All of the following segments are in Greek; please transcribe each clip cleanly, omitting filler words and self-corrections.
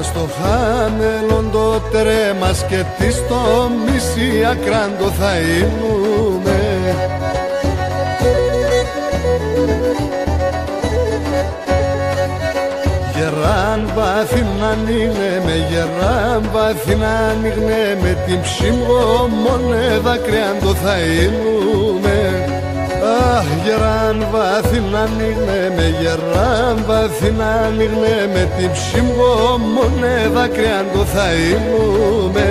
Στο χάμελον το τρέμας και τι στο μισή ακράντο θα ήμουμε. Γεράν βάθη να ανοίγνε με, γεράν βάθη να ανοίγνε με, την ψήμω μόνε δακρυάντο θα ήμουμε. Αχ, γεράν βάθη να ανοίγνε με, γεράν βάθη να ανοίγνε με, την ψήμω μόνε δακρυάντο θα ήμουμε.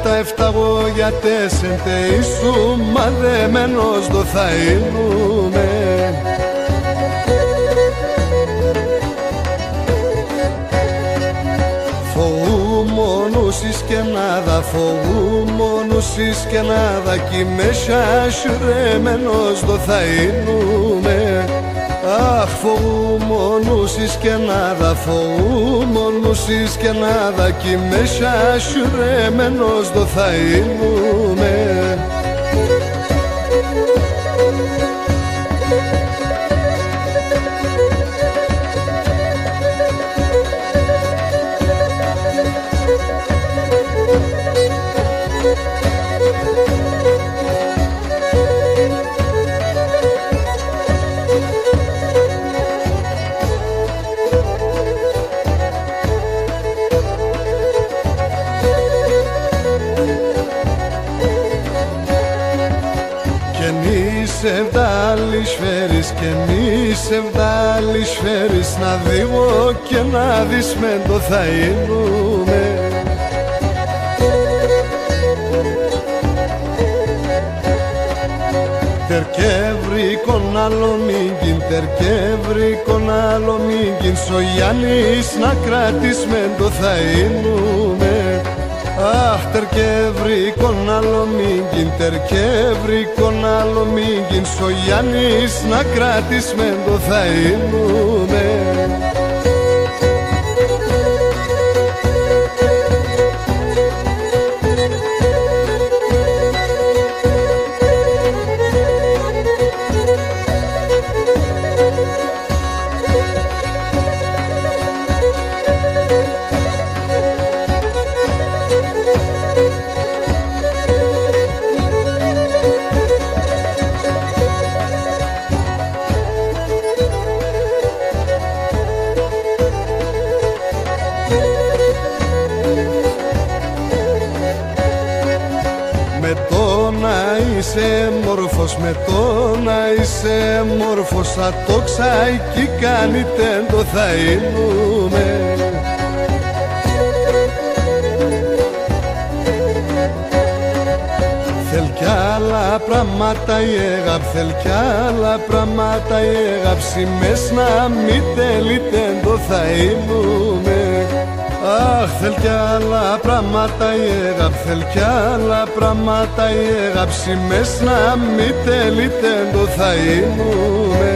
Τα εφταγωγιάτες εν τεήσου μαδεμένος δο θα ήμουμε. Φοβού μόνους εις κενάδα, φοβού μόνους εις κενάδα, κι μέσα σουρεμένος δο θα ήμουμε. Αχ, φοβού μόνους εις κενάδα, φοβού μόνους εις κενάδα, κι μέσα σουρεμένος δο θα ήμουμε. Και μη σε βδάλεις φέρεις να δίγω και να δεις μεν το θα ήμουμε. Τερκεύρικον άλλο μήγκιν, τερκεύρικον άλλο μήγκιν, σ' ο Γιάννης να κρατείς μεν το θα ήμουμε. Αχ, τερκεύρικον άλλο μήγκιν, τερκεύρικον άλλο μήγκιν, σ' ο Γιάννης να κρατείς μεν το θα ήμουμε. Με το να είσαι μόρφος θα το ξαϊκεί κάνει τέντο θα ήμουμε. Θέλ κι άλλα πράματα η έγαπ, θέλ κι άλλα πράματα η έγαψη, μες να μην τέλει τέντο θα ήμουμε. Αχ, θέλ κι άλλα πράματα η έγαπ, θέλ κι άλλα πράματα η έγαψη, μες να μην τέλει τέντο θα ήμουμε.